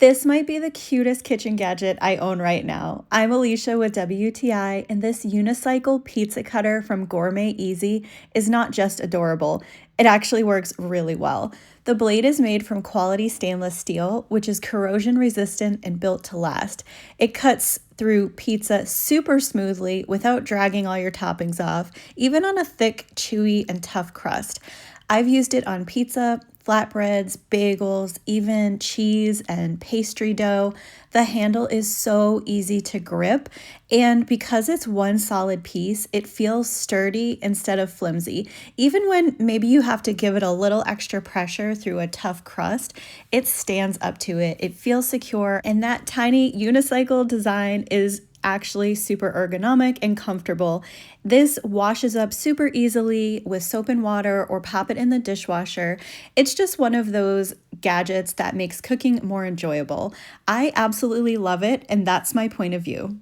This might be the cutest kitchen gadget I own right now. I'm Alicia with WTI, and this unicycle pizza cutter from Gourmet Easy is not just adorable, it actually works really well. The blade is made from quality stainless steel, which is corrosion resistant and built to last. It cuts through pizza super smoothly without dragging all your toppings off, even on a thick, chewy, and tough crust. I've used it on pizza, flatbreads, bagels, even cheese and pastry dough. The handle is so easy to grip, and because it's one solid piece, it feels sturdy instead of flimsy. Even when maybe you have to give it a little extra pressure through a tough crust, it stands up to it. It feels secure, and that tiny unicycle design is actually super ergonomic and comfortable. This washes up super easily with soap and water or pop it in the dishwasher. It's just one of those gadgets that makes cooking more enjoyable. I absolutely love it, and that's my point of view.